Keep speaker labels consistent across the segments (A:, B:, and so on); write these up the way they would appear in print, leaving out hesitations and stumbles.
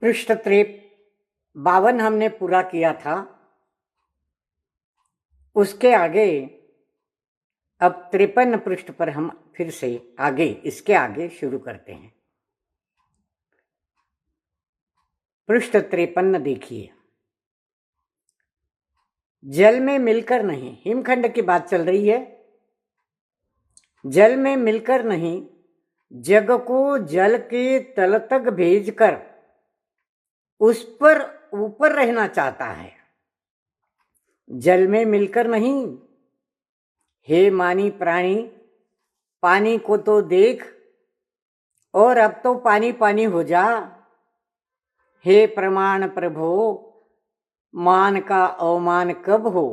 A: पृष्ठ 52 हमने पूरा किया था। उसके आगे अब 53 पृष्ठ पर हम फिर से इसके आगे शुरू करते हैं। पृष्ठ 53 देखिए। जल में मिलकर नहीं, हिमखंड की बात चल रही है। जल में मिलकर नहीं, जग को जल के तल तक भेजकर उस पर ऊपर रहना चाहता है। जल में मिलकर नहीं, हे मानी प्राणी, पानी को तो देख और अब तो पानी पानी हो जा। हे प्रमाण प्रभो, मान का अवमान कब हो।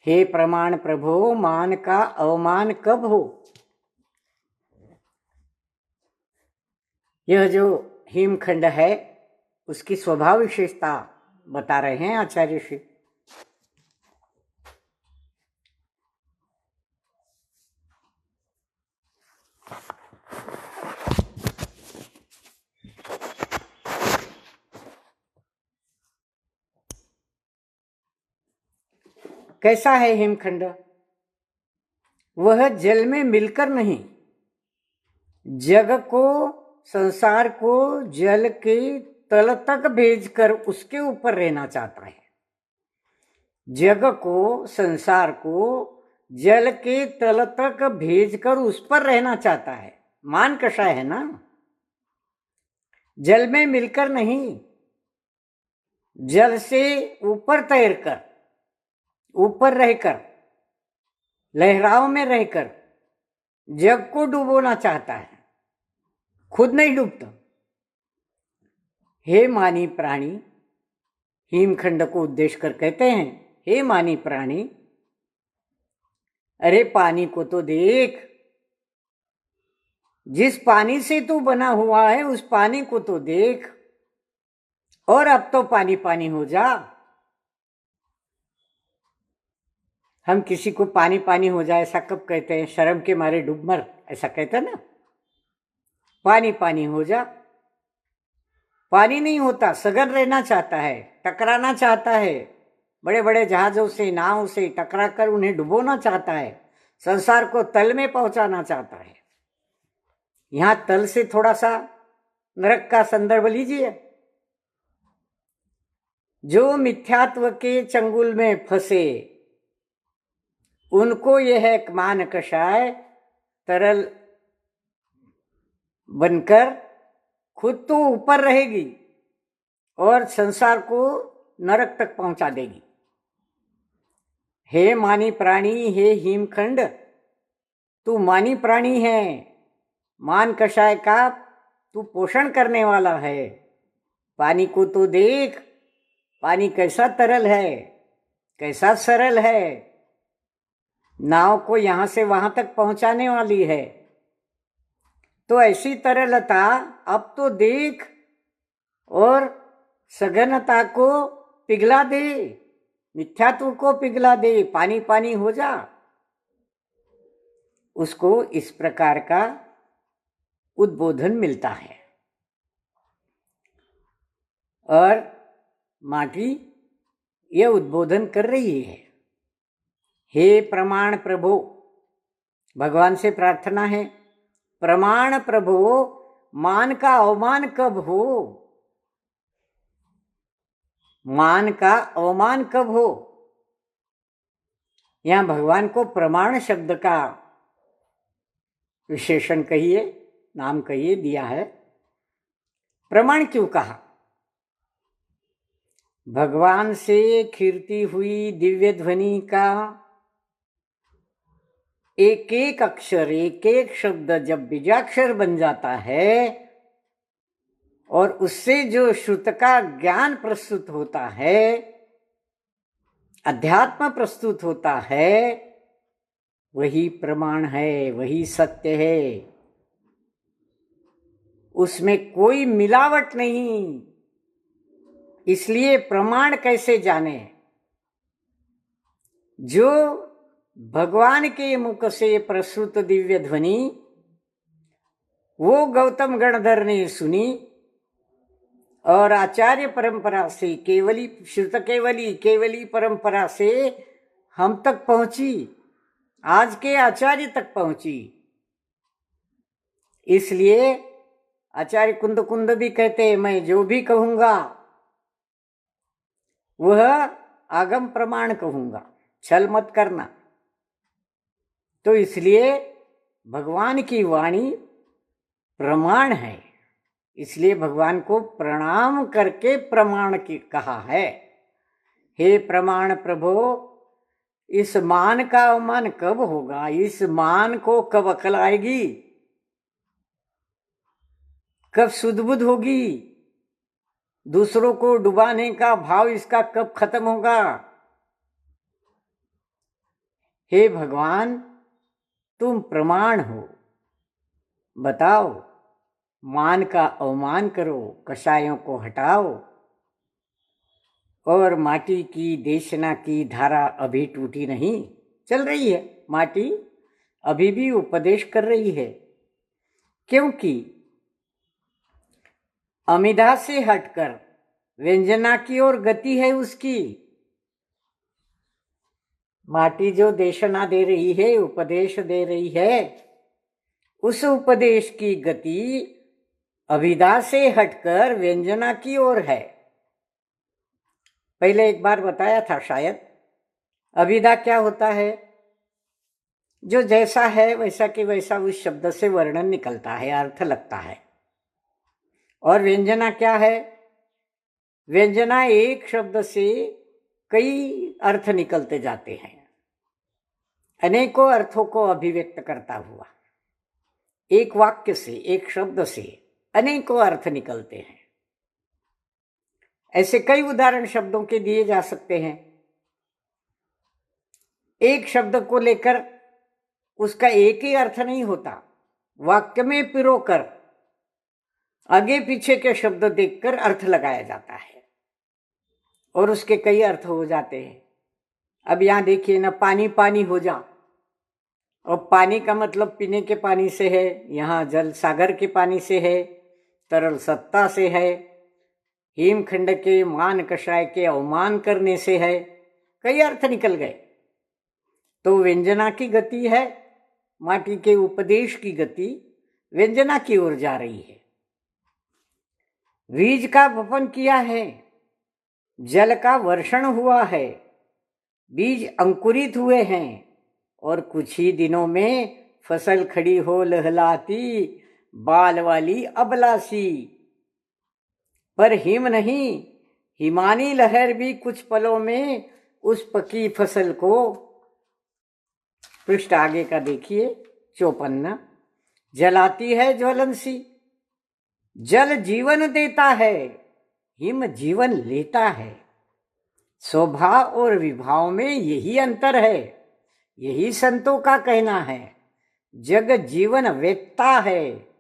A: हे प्रमाण प्रभो, मान का अवमान कब हो। यह जो हिमखंड है उसकी स्वभाव विशेषता बता रहे हैं आचार्य श्री। कैसा है हिमखंड? वह जल में मिलकर नहीं, जग को, संसार को जल के तल तक भेजकर उसके ऊपर रहना चाहता है। जग को, संसार को जल के तल तक भेजकर उस पर रहना चाहता है। मान कषाय है ना। जल में मिलकर नहीं, जल से ऊपर तैरकर, ऊपर रहकर, लहराव में रहकर जग को डुबोना चाहता है, खुद नहीं डूबता। हे मानी प्राणी, हिमखंड को उद्देश्य कर कहते हैं, हे मानी प्राणी, अरे पानी को तो देख। जिस पानी से तू बना हुआ है उस पानी को तो देख और अब तो पानी पानी हो जा। हम किसी को पानी पानी हो जाए ऐसा कब कहते हैं? शर्म के मारे डूब मर, ऐसा कहते हैं ना। पानी पानी हो जा। पानी नहीं होता, सघन रहना चाहता है, टकराना चाहता है, बड़े बड़े जहाजों से, नाव से टकरा कर उन्हें डुबोना चाहता है, संसार को तल में पहुंचाना चाहता है। यहां तल से थोड़ा सा नरक का संदर्भ लीजिए। जो मिथ्यात्व के चंगुल में फंसे उनको यह एक मान कषाय तरल बनकर खुद तो ऊपर रहेगी और संसार को नरक तक पहुंचा देगी। हे मानी प्राणी, हे हिमखंड, तू मानी प्राणी है। मान कषाय का तू पोषण करने वाला है। पानी को तो देख, पानी कैसा तरल है, कैसा सरल है, नाव को यहां से वहां तक पहुंचाने वाली है। तो ऐसी तरलता अब तो देख और सघनता को पिघला दे, मिथ्यात्व को पिघला दे, पानी पानी हो जा। उसको इस प्रकार का उद्बोधन मिलता है। और माटी यह उद्बोधन कर रही है, हे प्रमाण प्रभो, भगवान से प्रार्थना है, प्रमाण प्रभो, मान का अवमान कब हो। मान का अवमान कब हो। यहां भगवान को प्रमाण शब्द का विशेषण कहिए, नाम कहिए दिया है। प्रमाण क्यों कहा? भगवान से खिरती हुई दिव्य ध्वनि का एक एक अक्षर, एक एक शब्द जब बीजाक्षर बन जाता है और उससे जो श्रुत का ज्ञान प्रस्तुत होता है, अध्यात्म प्रस्तुत होता है, वही प्रमाण है, वही सत्य है। उसमें कोई मिलावट नहीं। इसलिए प्रमाण कैसे जाने? जो भगवान के मुख से प्रस्तुत दिव्य ध्वनि वो गौतम गणधर ने सुनी और आचार्य परंपरा से केवली श्रुत केवली परंपरा से हम तक पहुंची, आज के आचार्य तक पहुंची। इसलिए आचार्य कुंद भी कहते हैं, मैं जो भी कहूंगा वह आगम प्रमाण कहूंगा, छल मत करना। तो इसलिए भगवान की वाणी प्रमाण है, इसलिए भगवान को प्रणाम करके प्रमाण की कहा है। हे प्रमाण प्रभो, इस मान का अवमान कब होगा? इस मान को कब अकल आएगी? कब सुध-बुध होगी? दूसरों को डुबाने का भाव इसका कब खत्म होगा? हे भगवान, तुम प्रमाण हो, बताओ। मान का अवमान करो, कषायों को हटाओ। और माटी की देशना की धारा अभी टूटी नहीं, चल रही है। माटी अभी भी उपदेश कर रही है, क्योंकि अमिधा से हटकर व्यंजना की ओर गति है उसकी। माटी जो देशना दे रही है, उपदेश दे रही है, उस उपदेश की गति अभिधा से हटकर व्यंजना की ओर है। पहले एक बार बताया था शायद, अभिधा क्या होता है? जो जैसा है वैसा के वैसा उस शब्द से वर्णन निकलता है, अर्थ लगता है। और व्यंजना क्या है? व्यंजना एक शब्द से कई अर्थ निकलते जाते हैं, अनेकों अर्थों को अभिव्यक्त करता हुआ। एक वाक्य से, एक शब्द से अनेकों अर्थ निकलते हैं। ऐसे कई उदाहरण शब्दों के दिए जा सकते हैं। एक शब्द को लेकर उसका एक ही अर्थ नहीं होता, वाक्य में पिरोकर आगे पीछे के शब्द देखकर अर्थ लगाया जाता है और उसके कई अर्थ हो जाते हैं। अब यहां देखिए ना, पानी पानी हो जा, और पानी का मतलब पीने के पानी से है, यहाँ जल सागर के पानी से है, तरल सत्ता से है, हिमखंड के मान कषाय के अवमान करने से है, कई अर्थ निकल गए। तो व्यंजना की गति है, माटी के उपदेश की गति व्यंजना की ओर जा रही है। बीज का वपन किया है, जल का वर्षण हुआ है, बीज अंकुरित हुए हैं, और कुछ ही दिनों में फसल खड़ी हो लहलाती, बाल वाली अबलासी। पर हिम नहीं, हिमानी लहर भी कुछ पलों में उस पकी फसल को, पृष्ठ आगे का देखिए 54, जलाती है ज्वलन सी। जल जीवन देता है, हिम जीवन लेता है। स्वभाव और विभाव में यही अंतर है, यही संतों का कहना है। जग जीवन वेत्ता है।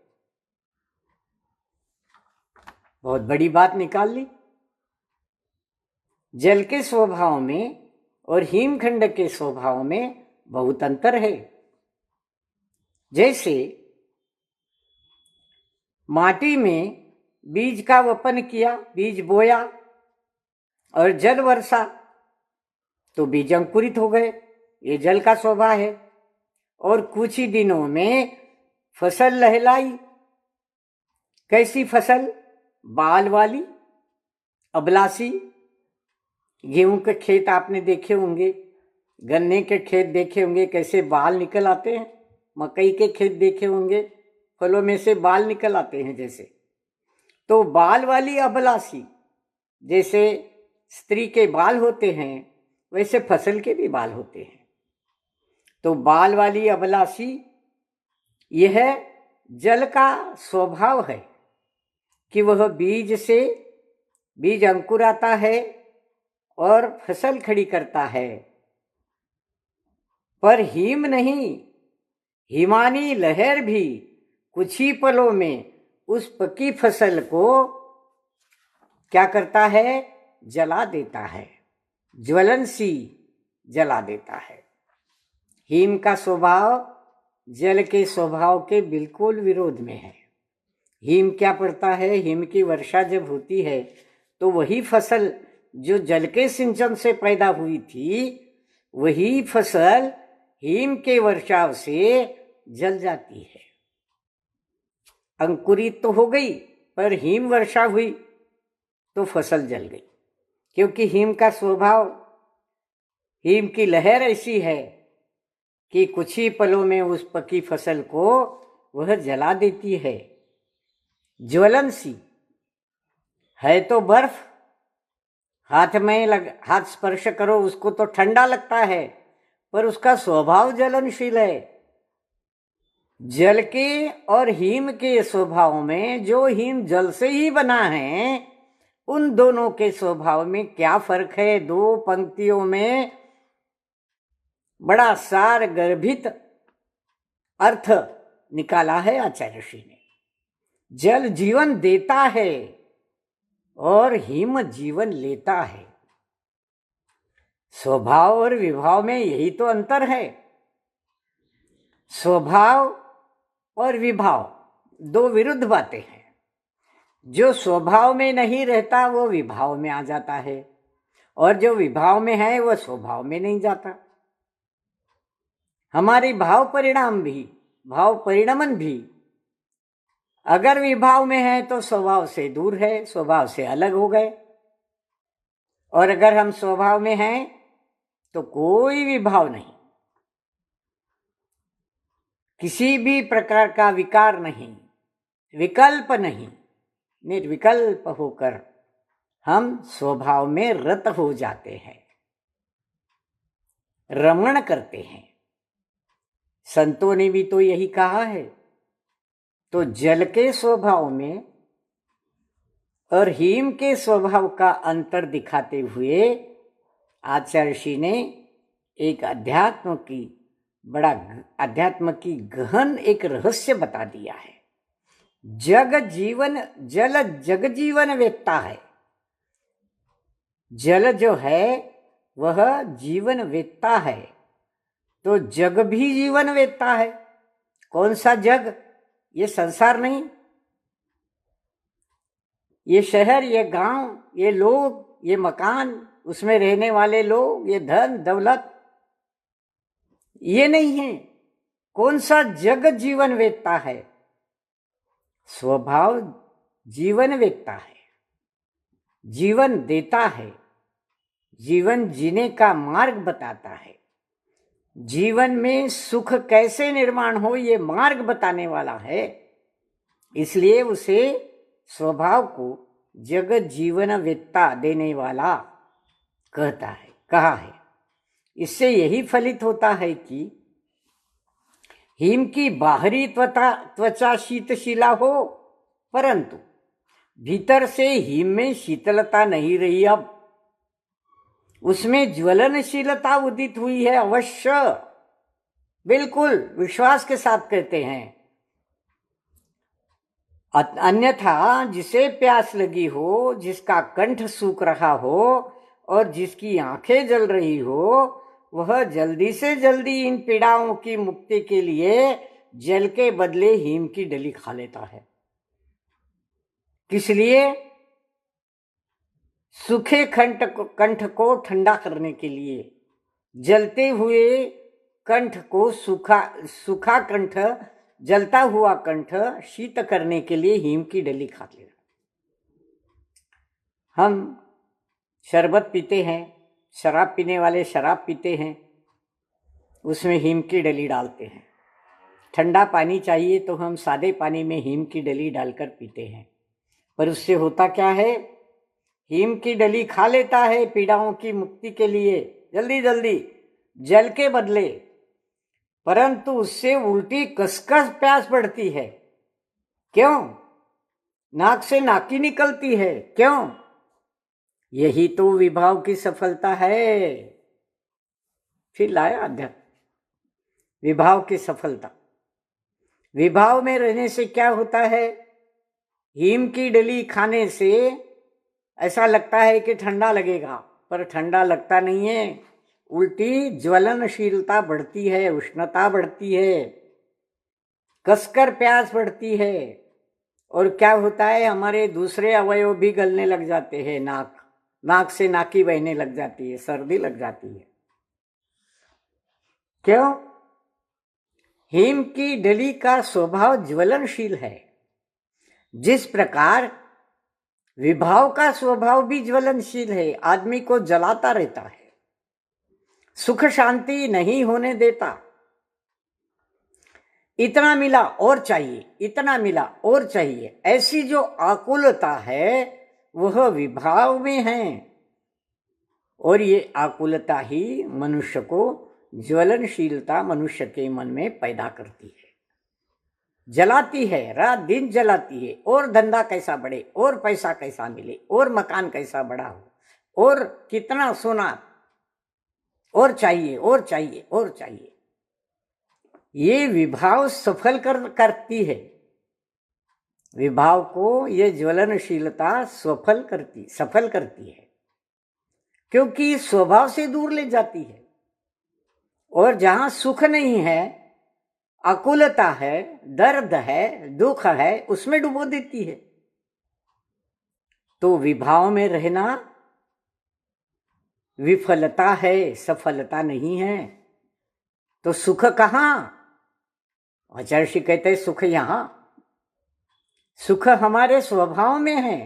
A: बहुत बड़ी बात निकाल ली। जल के स्वभाव में और हिमखंड के स्वभाव में बहुत अंतर है। जैसे माटी में बीज का वपन किया, बीज बोया और जल वर्षा, तो बीज अंकुरित हो गए, ये जल का स्वभाव है। और कुछ ही दिनों में फसल लहलाई। कैसी फसल? बाल वाली, अबलासी। गेहूं के खेत आपने देखे होंगे, गन्ने के खेत देखे होंगे, कैसे बाल निकल आते हैं। मकई के खेत देखे होंगे, फलों में से बाल निकल आते हैं जैसे। तो बाल वाली अबलासी, जैसे स्त्री के बाल होते हैं वैसे फसल के भी बाल होते हैं। तो बाल वाली अबलासी, यह जल का स्वभाव है कि वह बीज से, बीज अंकुर आता है और फसल खड़ी करता है। पर हिम नहीं, हिमानी लहर भी कुछ ही पलों में उस पकी फसल को क्या करता है? जला देता है, ज्वलन सी जला देता है। हिम का स्वभाव जल के स्वभाव के बिल्कुल विरोध में है। हिम क्या पड़ता है? हिम की वर्षा जब होती है तो वही फसल जो जल के सिंचन से पैदा हुई थी, वही फसल हिम के वर्षाव से जल जाती है। अंकुरित तो हो गई, पर हिम वर्षा हुई तो फसल जल गई, क्योंकि हिम का स्वभाव, हिम की लहर ऐसी है कि कुछ ही पलों में उस पकी फसल को वह जला देती है। ज्वलन सी है तो बर्फ, हाथ स्पर्श करो उसको तो ठंडा लगता है, पर उसका स्वभाव ज्वलनशील है। जल के और हिम के स्वभाव में, जो हिम जल से ही बना है, उन दोनों के स्वभाव में क्या फर्क है? दो पंक्तियों में बड़ा सार गर्भित अर्थ निकाला है आचार्य ऋषि ने। जल जीवन देता है और हिम जीवन लेता है। स्वभाव और विभाव में यही तो अंतर है। स्वभाव और विभाव दो विरुद्ध बातें हैं। जो स्वभाव में नहीं रहता वो विभाव में आ जाता है, और जो विभाव में है वो स्वभाव में नहीं जाता। हमारी भाव परिणमन भी अगर विभाव में है तो स्वभाव से दूर है, स्वभाव से अलग हो गए, और अगर हम स्वभाव में हैं तो कोई विभाव नहीं, किसी भी प्रकार का विकार नहीं, विकल्प नहीं, निर्विकल्प होकर हम स्वभाव में रत हो जाते हैं, रमण करते हैं। संतों ने भी तो यही कहा है। तो जल के स्वभाव में और हिम के स्वभाव का अंतर दिखाते हुए आचार्य ऋषि ने एक अध्यात्म की गहन एक रहस्य बता दिया है। जल जग जीवन वेत्ता है। जल जो है वह जीवन वेत्ता है, तो जग भी जीवन वेत्ता है। कौन सा जग? ये संसार नहीं, ये शहर, ये गांव, ये लोग, ये मकान, उसमें रहने वाले लोग, ये धन दौलत, ये नहीं है। कौन सा जग जीवन वेत्ता है? स्वभाव जीवन वेत्ता है, जीवन देता है, जीवन जीने का मार्ग बताता है। जीवन में सुख कैसे निर्माण हो ये मार्ग बताने वाला है, इसलिए उसे स्वभाव को जगत जीवन वेत्ता देने वाला कहा है। इससे यही फलित होता है कि हिम की बाहरी त्वचा शीतशिला हो, परंतु भीतर से हिम में शीतलता नहीं रही। अब उसमें ज्वलनशीलता उदित हुई है, अवश्य, बिल्कुल विश्वास के साथ कहते हैं। अन्यथा जिसे प्यास लगी हो, जिसका कंठ सूख रहा हो और जिसकी आंखें जल रही हो, वह जल्दी से जल्दी इन पीड़ाओं की मुक्ति के लिए जल के बदले हिम की डली खा लेता है। किस लिए? सूखे कंठ को ठंडा करने के लिए, जलते हुए कंठ को सूखा कंठ, जलता हुआ कंठ शीत करने के लिए हिम की डली खा लेना। हम शरबत पीते हैं, शराब पीने वाले शराब पीते हैं, उसमें हिम की डली डालते हैं। ठंडा पानी चाहिए तो हम सादे पानी में हिम की डली डालकर पीते हैं, पर उससे होता क्या है? हिम की डली खा लेता है पीड़ाओं की मुक्ति के लिए जल्दी जल्दी जल के बदले, परंतु उससे उल्टी कसकस प्यास बढ़ती है। क्यों? नाक से नाकी निकलती है। क्यों? यही तो विभाव की सफलता है। फिर लाया अध्यात्म, विभाव की सफलता। विभाव में रहने से क्या होता है? हिम की डली खाने से ऐसा लगता है कि ठंडा लगेगा, पर ठंडा लगता नहीं है, उल्टी ज्वलनशीलता बढ़ती है, उष्णता बढ़ती है, कसकर प्यास बढ़ती है, और क्या होता है, हमारे दूसरे अवयव भी गलने लग जाते हैं। नाक से नाकी बहने लग जाती है, सर्दी लग जाती है। क्यों? हिम की डली का स्वभाव ज्वलनशील है। जिस प्रकार विभाव का स्वभाव भी ज्वलनशील है, आदमी को जलाता रहता है, सुख शांति नहीं होने देता। इतना मिला और चाहिए, इतना मिला और चाहिए, ऐसी जो आकुलता है वह विभाव में है। और ये आकुलता ही मनुष्य को ज्वलनशीलता मनुष्य के मन में पैदा करती है, जलाती है, रात दिन जलाती है। और धंधा कैसा बढ़े, और पैसा कैसा मिले, और मकान कैसा बड़ा हो, और कितना सोना, और चाहिए और चाहिए और चाहिए। ये विभाव सफल करती है। विभाव को ये ज्वलनशीलता सफल करती है, क्योंकि स्वभाव से दूर ले जाती है। और जहां सुख नहीं है, आकुलता है, दर्द है, दुख है, उसमें डुबो देती है। तो विभाव में रहना विफलता है, सफलता नहीं है। तो सुख कहां? आचार्य कहते हैं सुख यहां। सुख हमारे स्वभाव में है,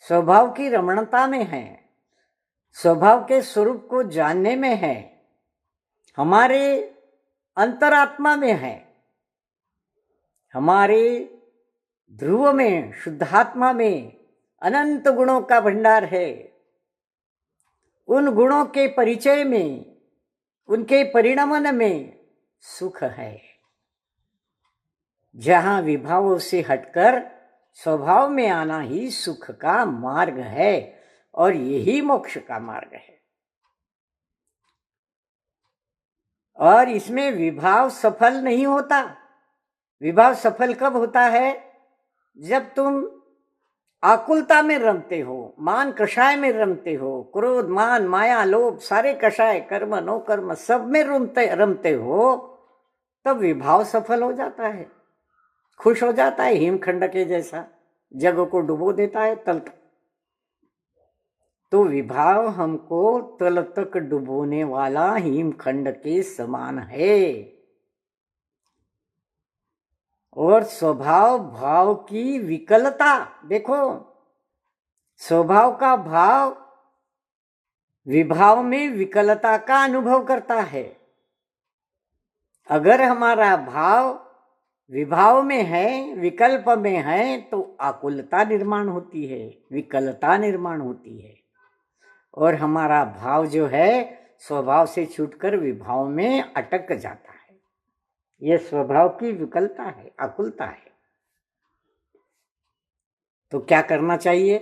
A: स्वभाव की रमणता में है, स्वभाव के स्वरूप को जानने में है, हमारे अंतरात्मा में है, हमारे ध्रुव में, शुद्धात्मा में अनंत गुणों का भंडार है। उन गुणों के परिचय में, उनके परिणमन में सुख है। जहां विभावों से हटकर स्वभाव में आना ही सुख का मार्ग है, और यही मोक्ष का मार्ग है। और इसमें विभाव सफल नहीं होता। विभाव सफल कब होता है? जब तुम आकुलता में रमते हो, मान कषाय में रमते हो, क्रोध मान माया लोभ सारे कषाय, कर्म नो कर्म सब में रमते हो, तब विभाव सफल हो जाता है, खुश हो जाता है, हिमखंड के जैसा जग को डुबो देता है तल तक। तो विभाव हमको तल तक डुबोने वाला हिमखंड के समान है। और स्वभाव भाव की विकलता देखो, स्वभाव का भाव विभाव में विकलता का अनुभव करता है। अगर हमारा भाव विभाव में है, विकल्प में है, तो आकुलता निर्माण होती है, विकलता निर्माण होती है। और हमारा भाव जो है स्वभाव से छूटकर विभाव में अटक जाता है। यह स्वभाव की विकलता है, आकुलता है। तो क्या करना चाहिए?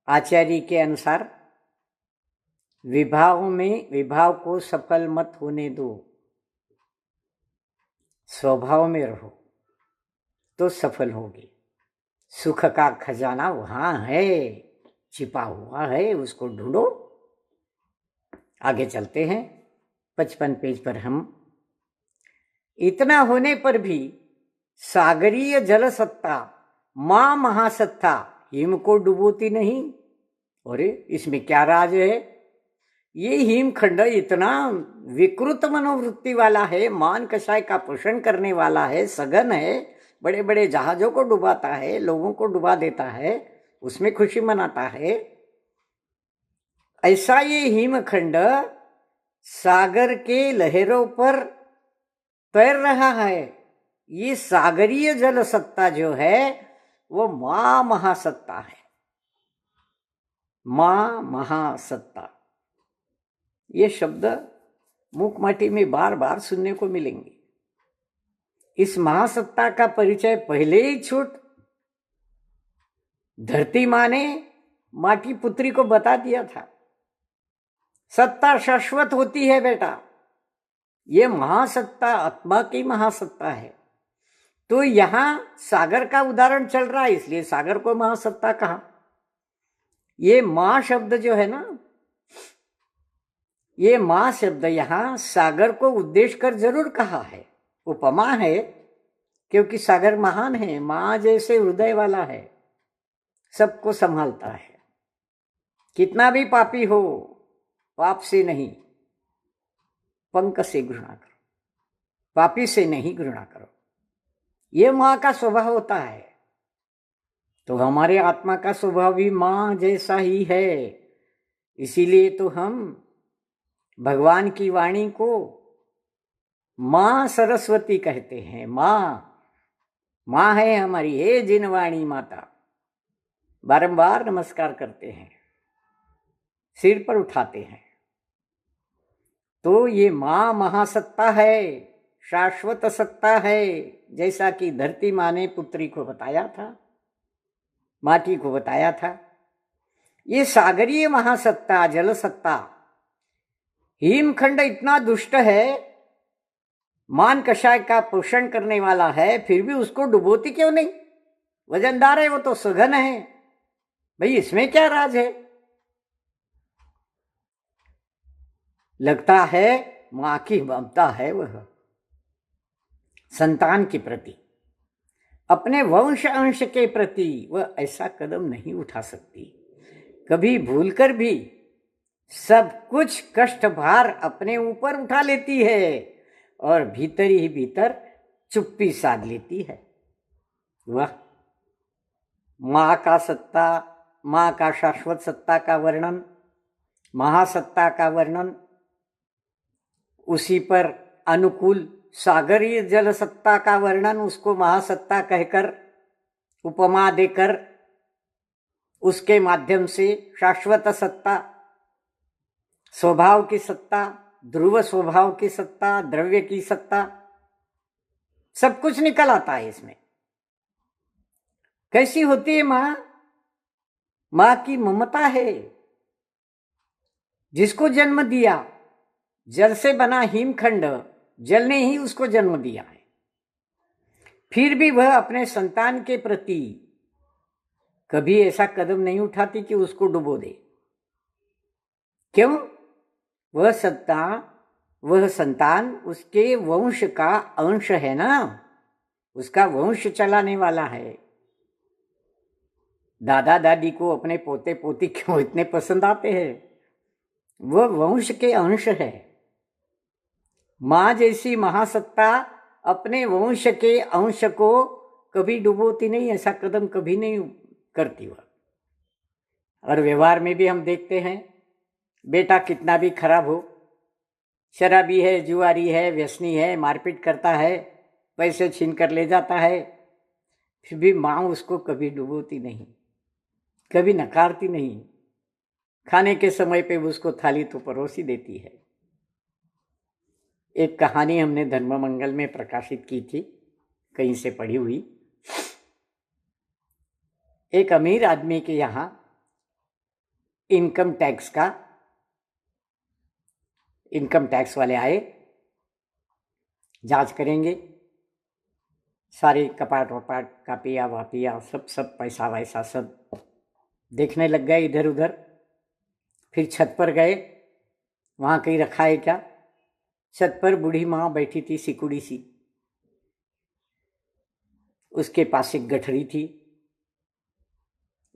A: आचार्य के अनुसार विभाव को सफल मत होने दो, स्वभाव में रहो तो सफल होगी। सुख का खजाना वहां है, छिपा हुआ है, उसको ढूंढो। आगे चलते हैं 55 पेज पर। हम इतना होने पर भी सागरीय जल सत्ता मां महासत्ता हिम को डुबोती नहीं। अरे इसमें क्या राज है? ये हिमखंड इतना विकृत मनोवृत्ति वाला है, मान कषाय का पोषण करने वाला है, सघन है, बड़े बड़े जहाजों को डुबाता है, लोगों को डुबा देता है, उसमें खुशी मनाता है। ऐसा ये हिमखंड सागर के लहरों पर तैर रहा है। ये सागरीय जल सत्ता जो है वो मां महासत्ता है, मां महासत्ता। ये शब्द मूकमाटी में बार बार सुनने को मिलेंगे। इस महासत्ता का परिचय पहले ही छूट धरती मां ने माटी पुत्री को बता दिया था। सत्ता शाश्वत होती है बेटा, ये महासत्ता आत्मा की महासत्ता है। तो यहां सागर का उदाहरण चल रहा है, इसलिए सागर को महासत्ता कहा। ये मां शब्द जो है ना, ये मां शब्द यहां सागर को उद्देश्य कर जरूर कहा है। उपमा है क्योंकि सागर महान है, माँ जैसे हृदय वाला है, सबको संभालता है। कितना भी पापी हो, पाप से नहीं, पंक से घृणा करो, पापी से नहीं घृणा करो। ये माँ का स्वभाव होता है। तो हमारे आत्मा का स्वभाव भी माँ जैसा ही है। इसीलिए तो हम भगवान की वाणी को माँ सरस्वती कहते हैं। माँ है हमारी, हे जिनवाणी माता। बारंबार नमस्कार करते हैं, सिर पर उठाते हैं। तो ये माँ महासत्ता है, शाश्वत सत्ता है। जैसा कि धरती माँ ने पुत्री को बताया था, माटी को बताया था। ये सागरीय महासत्ता, जल सत्ता, हिमखंड इतना दुष्ट है, मान कषाय का पोषण करने वाला है, फिर भी उसको डुबोती क्यों नहीं? वजनदार है वो तो, सघन है भाई, इसमें क्या राज है? लगता है मां की ममता है वह संतान के प्रति, अपने वंश अंश के प्रति वह ऐसा कदम नहीं उठा सकती। कभी भूलकर भी सब कुछ कष्ट भार अपने ऊपर उठा लेती है और भीतर ही भीतर चुप्पी साध लेती है। वह मां का सत्ता, मां का शाश्वत सत्ता का वर्णन, महासत्ता का वर्णन, उसी पर अनुकूल सागरीय जल सत्ता का वर्णन, उसको महासत्ता कहकर उपमा देकर उसके माध्यम से शाश्वत सत्ता, स्वभाव की सत्ता, ध्रुव स्वभाव की सत्ता, द्रव्य की सत्ता, सब कुछ निकल आता है इसमें। कैसी होती है मां? मां की ममता है। जिसको जन्म दिया, जल से बना हिमखंड, जल ने ही उसको जन्म दिया है, फिर भी वह अपने संतान के प्रति कभी ऐसा कदम नहीं उठाती कि उसको डुबो दे। क्यों? वह संतान उसके वंश का अंश है ना, उसका वंश चलाने वाला है। दादा दादी को अपने पोते पोती क्यों इतने पसंद आते हैं? वह वंश के अंश है। मां जैसी महासत्ता अपने वंश के अंश को कभी डुबोती नहीं, ऐसा कदम कभी नहीं करती वह। और व्यवहार में भी हम देखते हैं, बेटा कितना भी खराब हो, शराबी है, जुआरी है, व्यसनी है, मारपीट करता है, पैसे छीन कर ले जाता है, फिर भी माँ उसको कभी डुबोती नहीं, कभी नकारती नहीं। खाने के समय पे उसको थाली तो परोसी देती है। एक कहानी हमने धर्ममंगल में प्रकाशित की थी, कहीं से पढ़ी हुई। एक अमीर आदमी के यहाँ इनकम टैक्स वाले आए, जांच करेंगे, सारे कपाट वपाट कापिया वापिया सब पैसा वैसा सब देखने लग गए इधर उधर। फिर छत पर गए, वहाँ कहीं रखा है क्या? छत पर बूढ़ी माँ बैठी थी, सिकुड़ी सी, उसके पास एक गठरी थी।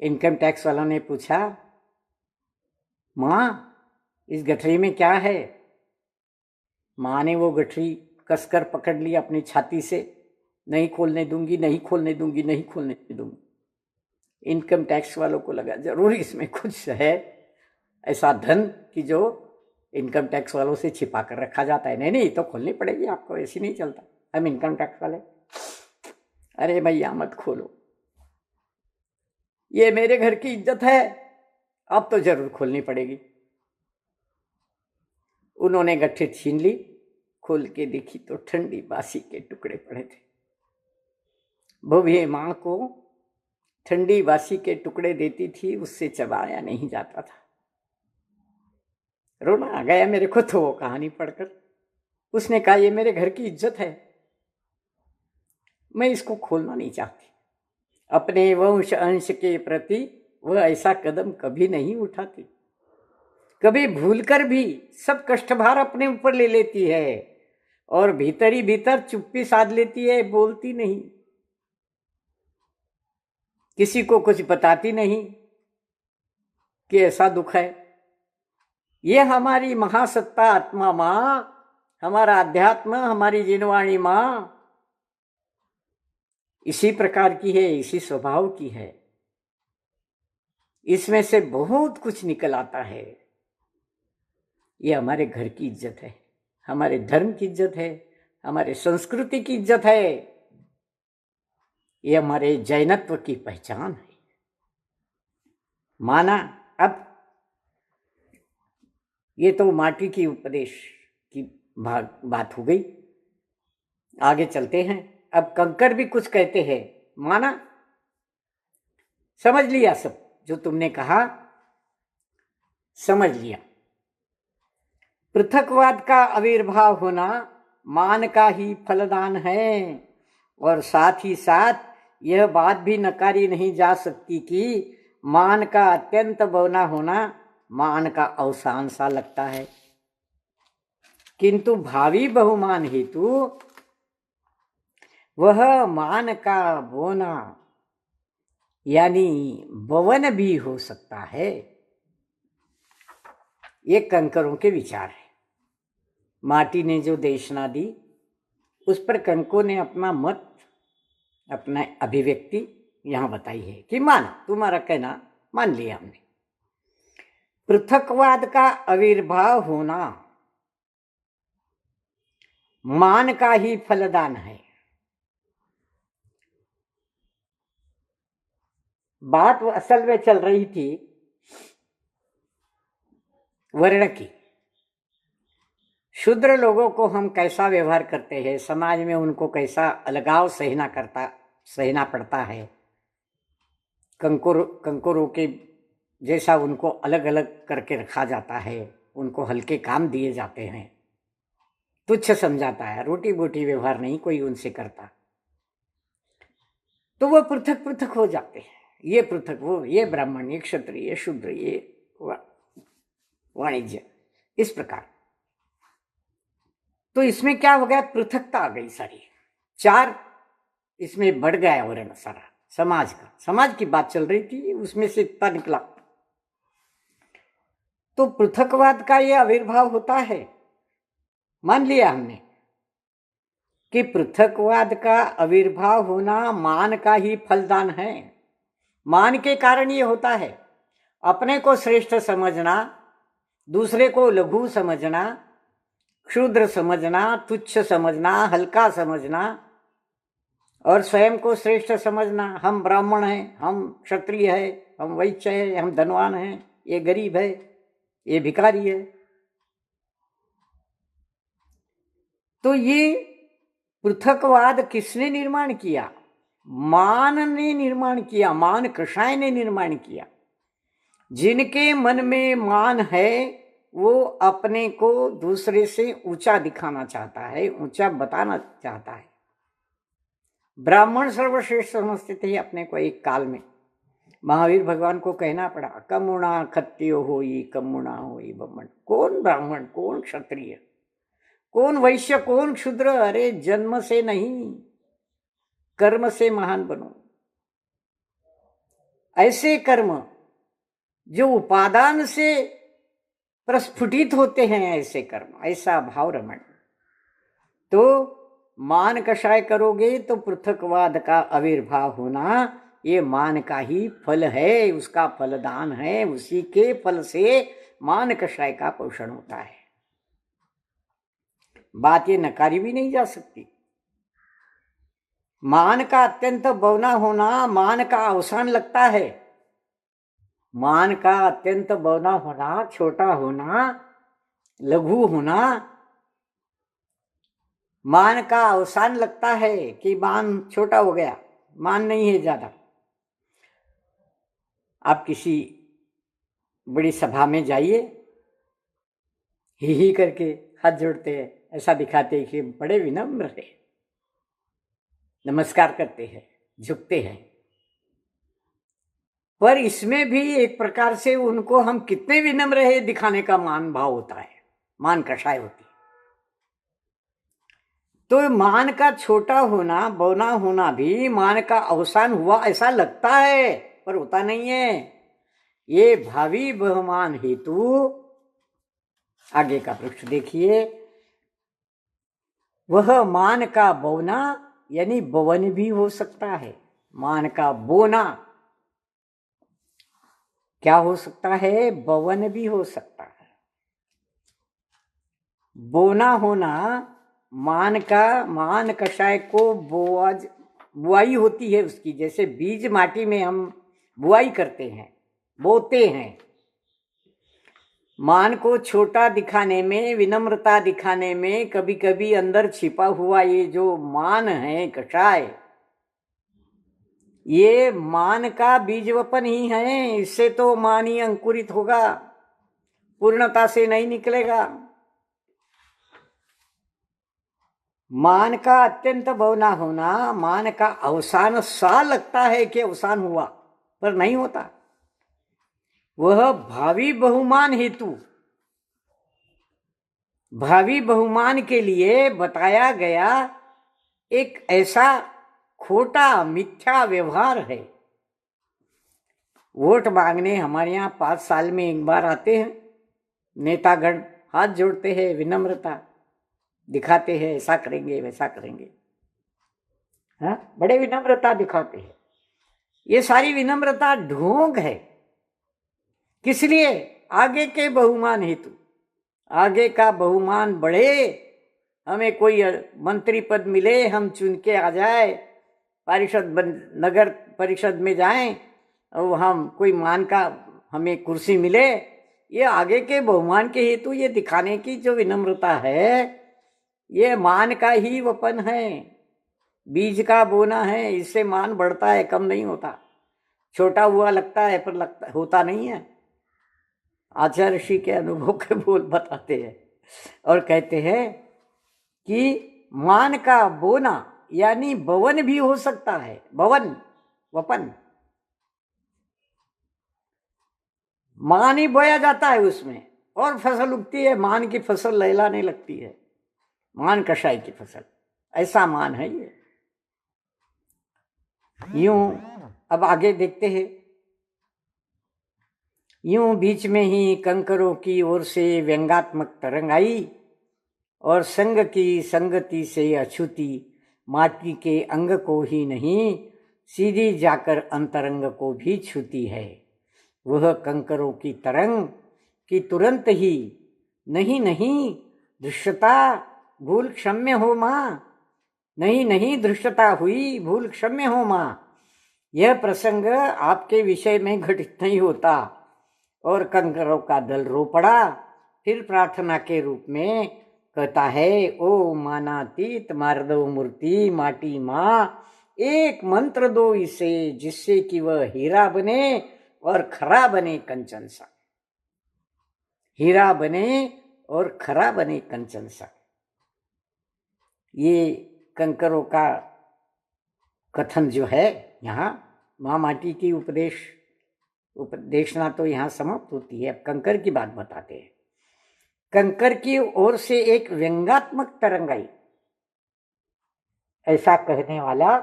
A: इनकम टैक्स वालों ने पूछा, माँ इस गठरी में क्या है? माँ ने वो गठरी कसकर पकड़ ली अपनी छाती से, नहीं खोलने दूंगी, नहीं खोलने दूंगी, नहीं खोलने दूंगी। इनकम टैक्स वालों को लगा जरूर इसमें कुछ है, ऐसा धन कि जो इनकम टैक्स वालों से छिपा कर रखा जाता है। नहीं तो खोलनी पड़ेगी आपको, ऐसी नहीं चलता, हम इनकम टैक्स वाले। अरे भैया मत खोलो, ये मेरे घर की इज्जत है, अब तो जरूर खोलनी पड़ेगी। उन्होंने गठरी छीन ली, खोल के देखी तो ठंडी बासी के टुकड़े पड़े थे। भव्य मां को ठंडी बासी के टुकड़े देती थी, उससे चबाया नहीं जाता था। रोना आ गया मेरे को तो वो कहानी पढ़कर। उसने कहा, ये मेरे घर की इज्जत है, मैं इसको खोलना नहीं चाहती। अपने वंश अंश के प्रति वह ऐसा कदम कभी नहीं उठाती। कभी भूलकर भी सब कष्टभार अपने ऊपर ले लेती है, और भीतर ही भीतर चुप्पी साध लेती है, बोलती नहीं, किसी को कुछ बताती नहीं कि ऐसा दुख है। ये हमारी महासत्ता आत्मा माँ, हमारा अध्यात्म, हमारी जिनवाणी माँ इसी प्रकार की है, इसी स्वभाव की है। इसमें से बहुत कुछ निकल आता है। ये हमारे घर की इज्जत है, हमारे धर्म की इज्जत है, हमारे संस्कृति की इज्जत है, ये हमारे जैनत्व की पहचान है। माना, अब ये तो माटी की उपदेश की बात हो गई, आगे चलते हैं। अब कंकर भी कुछ कहते हैं। माना, समझ लिया, सब जो तुमने कहा समझ लिया। पृथकवाद का आविर्भाव होना मान का ही फलदान है, और साथ ही साथ यह बात भी नकारी नहीं जा सकती कि मान का अत्यंत बौना होना मान का अवसान सा लगता है, किंतु भावी बहुमान हेतु वह मान का बोना यानी बवन भी हो सकता है। ये कंकरों के विचार है। माटी ने जो देशना दी उस पर कंकों ने अपना मत, अपना अभिव्यक्ति यहां बताई है कि मान, तुम्हारा कहना मान लिया हमने। पृथकवाद का आविर्भाव होना मान का ही फलदान है। बात असल में चल रही थी वर्ण की। शूद्र लोगों को हम कैसा व्यवहार करते हैं, समाज में उनको कैसा अलगाव सहना पड़ता है, कंकुरों के जैसा उनको अलग अलग करके रखा जाता है, उनको हल्के काम दिए जाते हैं, तुच्छ समझाता है, रोटी बोटी व्यवहार नहीं कोई उनसे करता, तो वह पृथक पृथक हो जाते हैं। ये पृथक, वो, ये ब्राह्मण, ये क्षत्रिय, ये शूद्र, ये वाणिज्य, इस प्रकार। तो इसमें क्या हो गया, पृथकता आ गई सारी, चार इसमें बढ़ गया वर्ण सारा। समाज की बात चल रही थी, उसमें से इतना निकला। तो पृथकवाद का यह आविर्भाव होता है, मान लिया हमने कि पृथकवाद का आविर्भाव होना मान का ही फलदान है। मान के कारण ये होता है, अपने को श्रेष्ठ समझना, दूसरे को लघु समझना, क्षुद्र समझना, तुच्छ समझना, हल्का समझना, और स्वयं को श्रेष्ठ समझना। हम ब्राह्मण हैं, हम क्षत्रिय है, हम वैश्य है, हम धनवान हैं, ये गरीब है, ये भिखारी है। तो ये पृथकवाद किसने निर्माण किया? मान ने निर्माण किया, मान कषाय ने निर्माण किया। जिनके मन में मान है वो अपने को दूसरे से ऊंचा दिखाना चाहता है, ऊंचा बताना चाहता है। ब्राह्मण सर्वश्रेष्ठ समझते थे अपने को एक काल में। महावीर भगवान को कहना पड़ा, कमुणा खत्यो होई, कमुणा होई ब्राह्मण। कौन ब्राह्मण, कौन क्षत्रिय, कौन वैश्य, कौन शूद्र? अरे जन्म से नहीं, कर्म से महान बनो। ऐसे कर्म जो उपादान से प्रस्फुटित होते हैं, ऐसे कर्म, ऐसा भाव रमण। तो मान कषाय करोगे तो पृथकवाद का आविर्भाव होना ये मान का ही फल है, उसका फलदान है। उसी के फल से मान कषाय का पोषण होता है। बात ये नकारी भी नहीं जा सकती। मान का अत्यंत बौना होना मान का अवसान लगता है। मान का अत्यंत बौना होना, छोटा होना, लघु होना, मान का अवसान लगता है कि मान छोटा हो गया, मान नहीं है ज्यादा। आप किसी बड़ी सभा में जाइए, ही करके हाथ जोड़ते हैं, ऐसा दिखाते हैं कि बड़े विनम्र है, नमस्कार करते हैं, झुकते हैं। पर इसमें भी एक प्रकार से उनको हम कितने विनम्र है दिखाने का मान भाव होता है, मान कषाय होती है। तो मान का छोटा होना, बौना होना भी मान का अवसान हुआ ऐसा लगता है, पर होता नहीं है। ये भावी बहुमान हेतु, आगे का पृष्ठ देखिए, वह मान का बौना यानी बवन भी हो सकता है। मान का बोना क्या हो सकता है? बवन भी हो सकता है। बोना होना, मान कषाय को बुआई होती है उसकी, जैसे बीज माटी में हम बुआई करते हैं, बोते हैं। मान को छोटा दिखाने में, विनम्रता दिखाने में, कभी कभी अंदर छिपा हुआ ये जो मान है कषाय, ये मान का बीजवपन ही है। इससे तो मान ही अंकुरित होगा, पूर्णता से नहीं निकलेगा। मान का अत्यंत बौना होना, मान का अवसान सा लगता है कि अवसान हुआ, पर नहीं होता। वह भावी बहुमान हेतु, भावी बहुमान के लिए बताया गया एक ऐसा खोटा मिथ्या व्यवहार है। वोट मांगने हमारे यहाँ 5 साल में एक बार आते हैं नेतागण, हाथ जोड़ते हैं, विनम्रता दिखाते हैं, ऐसा करेंगे वैसा करेंगे, हाँ, बड़े विनम्रता दिखाते हैं। ये सारी विनम्रता ढोंग है। किस लिए? आगे के बहुमान हेतु, आगे का बहुमान बढ़े, हमें कोई मंत्री पद मिले, हम चुन के आ जाए, नगर परिषद में जाएं और हम कोई मान का हमें कुर्सी मिले, ये आगे के बहुमान के हेतु ये दिखाने की जो विनम्रता है, ये मान का ही वपन है, बीज का बोना है। इससे मान बढ़ता है, कम नहीं होता। छोटा हुआ लगता है पर होता नहीं है। आचार्य ऋषि के अनुभव के बोल बताते हैं और कहते हैं कि मान का बोना यानी बवन भी हो सकता है। बवन, वपन, मान ही बोया जाता है उसमें और फसल उगती है। मान की फसल लहलाने लगती है, मान कषाय की फसल, ऐसा मान है ये। यूं अब आगे देखते हैं। यूं बीच में ही कंकरों की ओर से व्यंगात्मक तरंग आई और संग की संगति से अछूती माटी के अंग को ही नहीं, सीधी जाकर अंतरंग को भी छूती है। वह कंकरों की तरंग कि तुरंत ही नहीं नहीं दृश्यता, भूल क्षम्य हो माँ, नहीं नहीं दृश्यता हुई, भूल क्षम्य हो माँ। यह प्रसंग आपके विषय में घटित नहीं होता। और कंकरों का दल रो पड़ा। फिर प्रार्थना के रूप में कहता है, ओ मानातीत मार्दव मूर्ति माटी माँ, एक मंत्र दो इसे, जिससे कि वह हीरा बने और खरा बने कंचन सा। हीरा बने और खरा बने कंचन सा। ये कंकरों का कथन जो है यहाँ, माँ माटी की उपदेशना तो यहाँ समाप्त होती है। अब कंकर की बात बताते हैं। कंकर की ओर से एक व्यंगात्मक तरंग आई। ऐसा कहने वाला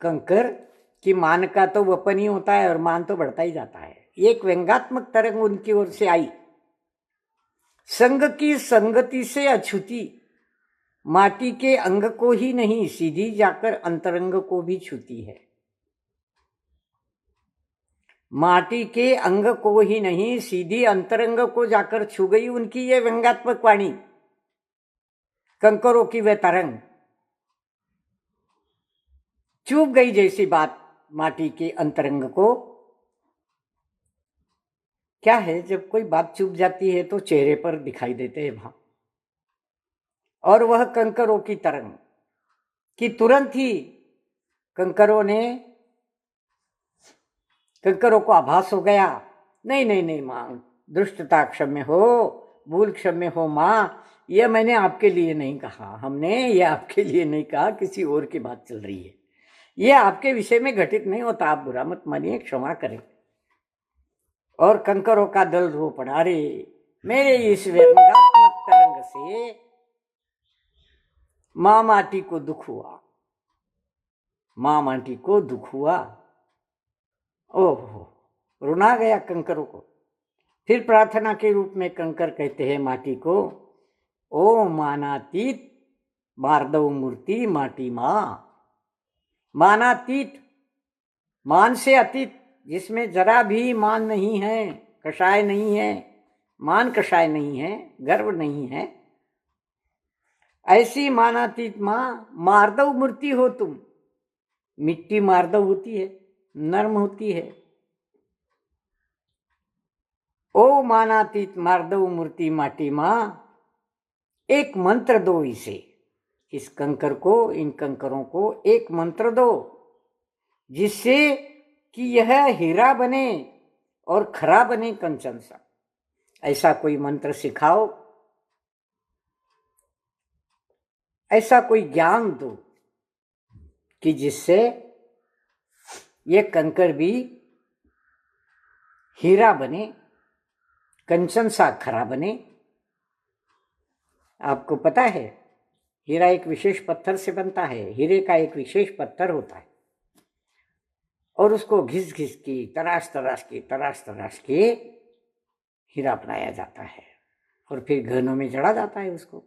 A: कंकर कि मान का तो वपन ही होता है और मान तो बढ़ता ही जाता है। एक व्यंगात्मक तरंग उनकी ओर से आई। संग की संगति से अछूती माटी के अंग को ही नहीं, सीधी जाकर अंतरंग को भी छूती है। माटी के अंग को ही नहीं, सीधी अंतरंग को जाकर छू गई उनकी ये व्यंगात्मक वाणी, कंकरों की वह तरंग चुभ गई जैसी बात माटी के अंतरंग को। क्या है, जब कोई बात चुभ जाती है तो चेहरे पर दिखाई देते हैं भाव। और वह कंकरों की तरंग कि तुरंत ही कंकरों को आभास हो गया, नहीं नहीं नहीं मां, दुष्टता क्षम्य हो, भूल क्षम्य हो मां, यह मैंने आपके लिए नहीं कहा, हमने ये आपके लिए नहीं कहा, किसी और की बात चल रही है, यह आपके विषय में घटित नहीं होता, आप बुरा मत मानिए, क्षमा करें। और कंकरों का दल रो पड़ा, अरे मेरे इस व्यंगात्मक तरंग से माँ माटी को दुख हुआ, माँ माटी को दुख हुआ। ओहो, रुना गया कंकरों को। फिर प्रार्थना के रूप में कंकर कहते हैं माटी को, ओ मानातीत मार्दव मूर्ति माटी माँ। मानातीत, मान से अतीत, जिसमें जरा भी मान नहीं है, कषाय नहीं है, मान कषाय नहीं है, गर्व नहीं है, ऐसी मानातीत माँ मार्दव मूर्ति हो तुम। मिट्टी मार्दव होती है, नर्म होती है। ओ मानातीत मार्दव मूर्ति माटी माँ, एक मंत्र दो इसे, इस कंकर को, इन कंकरों को एक मंत्र दो, जिससे कि यह हीरा बने और खरा बने कंचन सा। ऐसा कोई मंत्र सिखाओ, ऐसा कोई ज्ञान दो कि जिससे ये कंकर भी हीरा बने, कंचन सा खरा बने। आपको पता है, हीरा एक विशेष पत्थर से बनता है। हीरे का एक विशेष पत्थर होता है और उसको घिस घिस के, तराश तराश के हीरा बनाया जाता है और फिर गहनों में जड़ा जाता है उसको।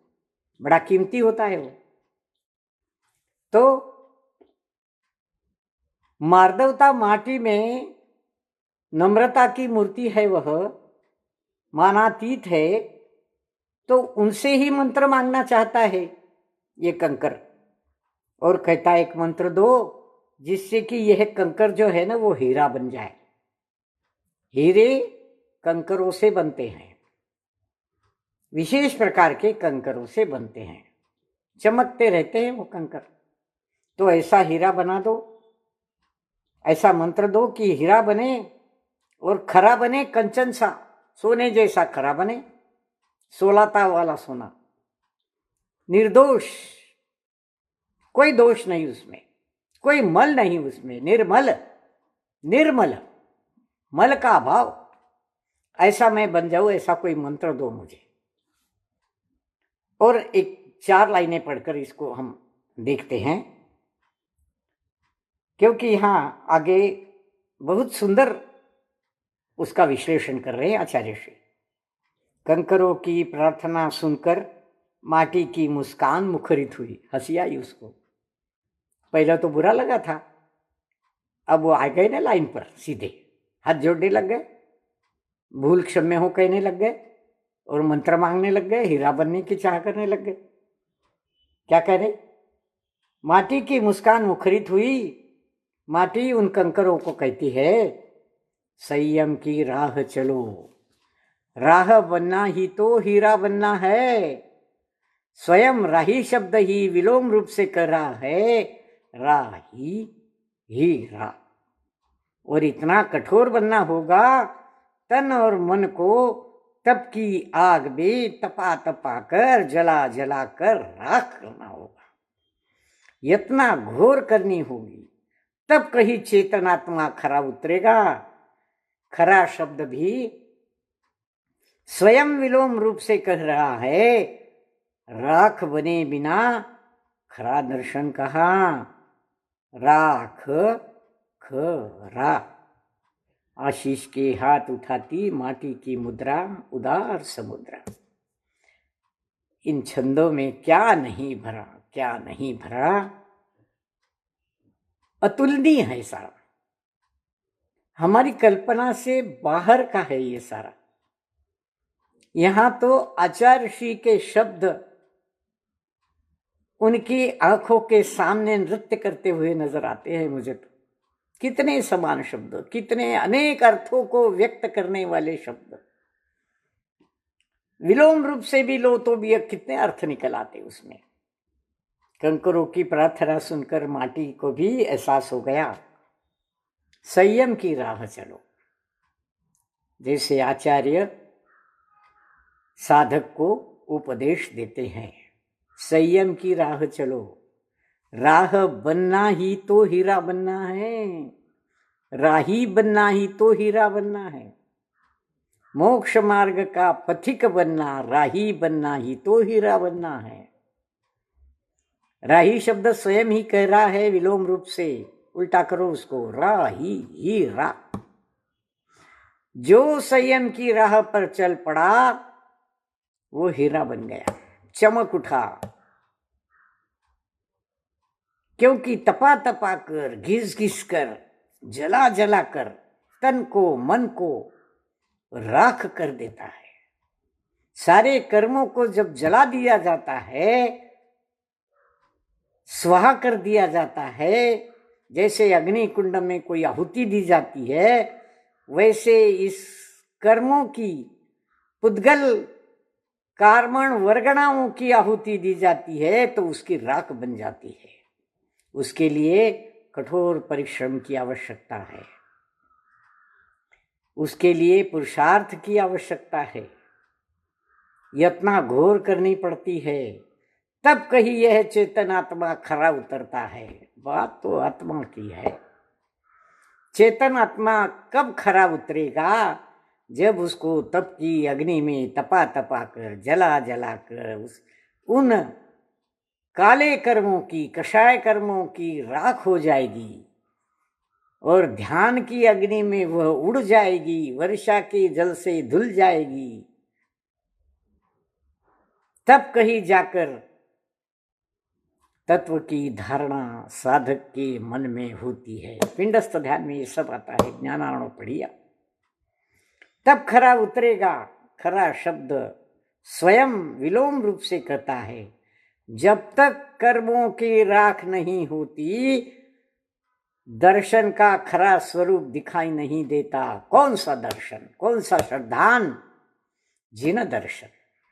A: बड़ा कीमती होता है वो। तो मार्दवता माटी में नम्रता की मूर्ति है, वह मानातीत है, तो उनसे ही मंत्र मांगना चाहता है ये कंकर, और कहता है एक मंत्र दो जिससे कि यह कंकर जो है ना वो हीरा बन जाए। हीरे कंकरों से बनते हैं, विशेष प्रकार के कंकरों से बनते हैं, चमकते रहते हैं वो कंकर। तो ऐसा हीरा बना दो, ऐसा मंत्र दो कि हीरा बने और खरा बने कंचन सा, सोने जैसा खरा बने, सोलाता वाला सोना, निर्दोष, कोई दोष नहीं उसमें, कोई मल नहीं उसमें, निर्मल, निर्मल, मल का अभाव, ऐसा मैं बन जाऊं, ऐसा कोई मंत्र दो मुझे। और एक 4 लाइनें पढ़कर इसको हम देखते हैं, क्योंकि यहां आगे बहुत सुंदर उसका विश्लेषण कर रहे हैं आचार्य श्री। कंकरों की प्रार्थना सुनकर माटी की मुस्कान मुखरित हुई, हंसी आई उसको। पहले तो बुरा लगा था, अब वो आ गए ना लाइन पर, सीधे हाथ जोड़ने लग गए, भूल क्षम्य हो कहने लग गए और मंत्र मांगने लग गए, हीरा बनने की चाह करने लग गए। क्या कह रहे? माटी की मुस्कान मुखरित हुई। माटी उन कंकरों को कहती है, संयम की राह चलो, राह बनना ही तो हीरा बनना है। स्वयं राही शब्द ही विलोम रूप से कर रहा है, राही हीरा। और इतना कठोर बनना होगा, तन और मन को तप की आग में तपा तपा कर, जला जला कर राख करना होगा। यत्ना घोर करनी होगी, तब कहीं चेतनात्मा खरा उतरेगा। खरा शब्द भी स्वयं विलोम रूप से कह रहा है, राख बने बिना खरा दर्शन कहाँ। राख खरा। आशीष के हाथ उठाती माटी की मुद्रा, उदार समुद्रा। इन छंदों में क्या नहीं भरा, क्या नहीं भरा, अतुलनीय है सारा, हमारी कल्पना से बाहर का है ये सारा। यहां तो आचार्य श्री के शब्द उनकी आंखों के सामने नृत्य करते हुए नजर आते हैं मुझे तो। कितने समान शब्द, कितने अनेक अर्थों को व्यक्त करने वाले शब्द, विलोम रूप से भी लो तो भी कितने अर्थ निकल आते उसमें। कंकरों की प्रार्थना सुनकर माटी को भी एहसास हो गया, संयम की राह चलो। जैसे आचार्य साधक को उपदेश देते हैं, संयम की राह चलो, राह बनना ही तो हीरा बनना है, राही बनना ही तो हीरा बनना है। मोक्ष मार्ग का पथिक बनना, राही बनना ही तो हीरा बनना है। राही शब्द स्वयं ही कह रहा है विलोम रूप से, उल्टा करो उसको, ही रा। जो संयम की राह पर चल पड़ा वो हीरा बन गया, चमक उठा। क्योंकि तपा तपा कर, घिस घिस कर, जला जला कर तन को मन को राख कर देता है। सारे कर्मों को जब जला दिया जाता है, स्वाहा कर दिया जाता है, जैसे अग्नि कुंड में कोई आहुति दी जाती है, वैसे इस कर्मों की पुद्गल कार्मण वर्गणाओं की आहुति दी जाती है तो उसकी राख बन जाती है। उसके लिए कठोर परिश्रम की आवश्यकता है, उसके लिए पुरुषार्थ की आवश्यकता है, यत्ना घोर करनी पड़ती है, तब कहीं यह चेतन आत्मा खरा उतरता है। बात तो आत्मा की है। चेतन आत्मा कब खरा उतरेगा? जब उसको तप की अग्नि में तपा तपा कर, जला जला कर उन काले कर्मों की, कषाय कर्मों की राख हो जाएगी और ध्यान की अग्नि में वह उड़ जाएगी, वर्षा के जल से धुल जाएगी। तब कहीं जाकर तत्व की धारणा साधक के मन में होती है। पिंडस्थ ध्यान में ये सब आता है, ज्ञानार्णव पढ़िया। तब खरा उतरेगा। खरा शब्द स्वयं विलोम रूप से कहता है, जब तक कर्मों की राख नहीं होती दर्शन का खरा स्वरूप दिखाई नहीं देता। कौन सा दर्शन, कौन सा श्रद्धान? जिन दर्शन,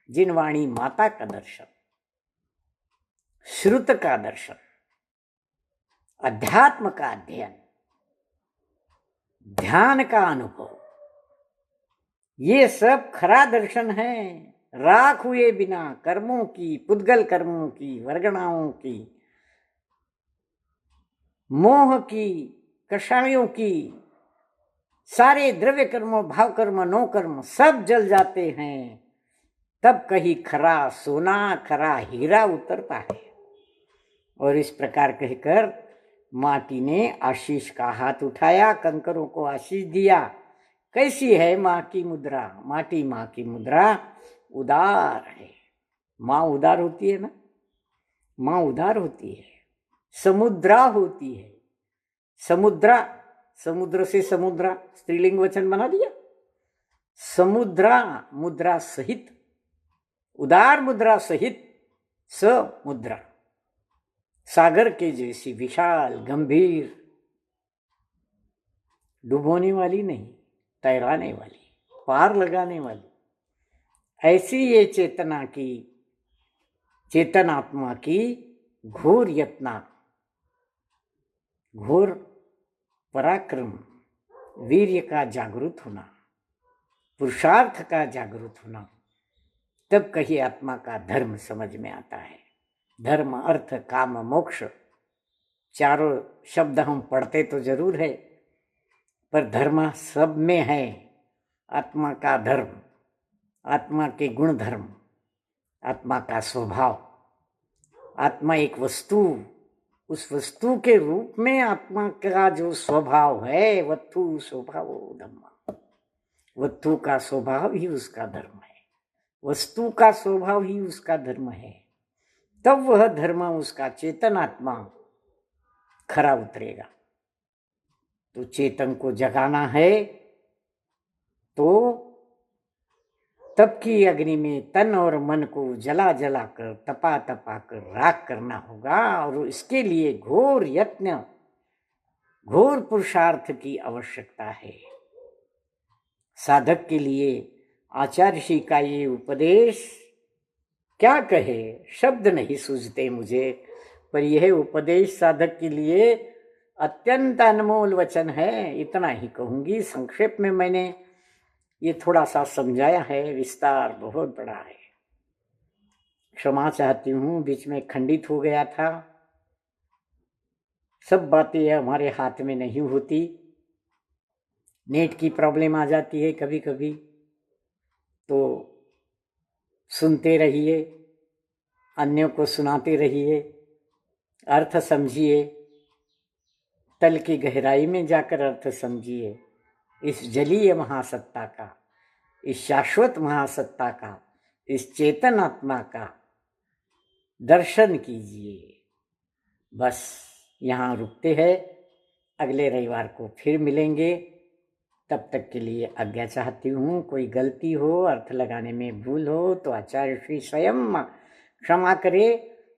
A: जिन वाणी माता का दर्शन, श्रुत का दर्शन, अध्यात्म का अध्ययन, ध्यान का अनुभव, ये सब खरा दर्शन है। राख हुए बिना कर्मों की, पुद्गल कर्मों की, वर्गणाओं की, मोह की, कषायों की, सारे द्रव्य कर्म, भाव कर्म, नो कर्म सब जल जाते हैं। तब कहीं खरा सोना, खरा हीरा उतरता है। और इस प्रकार कहकर माटी ने आशीष का हाथ उठाया, कंकरों को आशीष दिया। कैसी है माँ की मुद्रा? माटी माँ की मुद्रा उदार है। माँ उदार होती है ना, माँ उदार होती है, समुद्रा होती है। समुद्रा, समुद्र से समुद्रा स्त्रीलिंग वचन बना दिया। समुद्रा मुद्रा सहित, उदार मुद्रा सहित समुद्रा, सागर के जैसी विशाल, गंभीर, डुबोने वाली नहीं, तैराने वाली, पार लगाने वाली, ऐसी ये चेतना की, चेतन आत्मा की घोर यत्ना, घोर पराक्रम, वीर्य का जागृत होना, पुरुषार्थ का जागृत होना, तब कहीं आत्मा का धर्म समझ में आता है। धर्म, अर्थ, काम, मोक्ष, चारों शब्द हम पढ़ते तो जरूर है, पर धर्म सब में है। आत्मा का धर्म, आत्मा के गुण धर्म, आत्मा का स्वभाव। आत्मा एक वस्तु, उस वस्तु के रूप में आत्मा का जो स्वभाव है, वत्तु स्वभाव धम्मा, वस्तु का स्वभाव ही उसका धर्म है, वस्तु का स्वभाव ही उसका धर्म है। तब वह धर्म उसका चेतन आत्मा खरा उतरेगा। तो चेतन को जगाना है तो तप की अग्नि में तन और मन को जला जला कर, तपा तपा कर राख करना होगा। और इसके लिए घोर यत्न, घोर पुरुषार्थ की आवश्यकता है। साधक के लिए आचार्य श्री का ये उपदेश क्या कहे, शब्द नहीं सूझते मुझे, पर यह उपदेश साधक के लिए अत्यंत अनमोल वचन है। इतना ही कहूंगी। संक्षेप में मैंने ये थोड़ा सा समझाया है, विस्तार बहुत बड़ा है। क्षमा चाहती हूँ, बीच में खंडित हो गया था। सब बातें हमारे हाथ में नहीं होती, नेट की प्रॉब्लम आ जाती है कभी कभी, तो सुनते रहिए, अन्यों को सुनाते रहिए, अर्थ समझिए, तल की गहराई में जाकर अर्थ समझिए इस जलीय महासत्ता का, इस शाश्वत महासत्ता का, इस चेतन आत्मा का दर्शन कीजिए। बस यहाँ रुकते हैं, अगले रविवार को फिर मिलेंगे। तब तक के लिए आज्ञा चाहती हूँ। कोई गलती हो, अर्थ लगाने में भूल हो तो आचार्य श्री स्वयं क्षमा करे,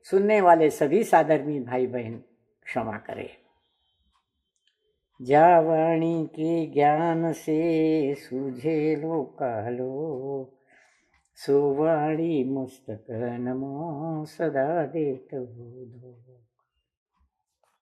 A: सुनने वाले सभी साधर्मी भाई बहन क्षमा करे। जा वाणी के ज्ञान से सूझे लो कहलो, सो वाणी मस्तक नमो सदा देत हो।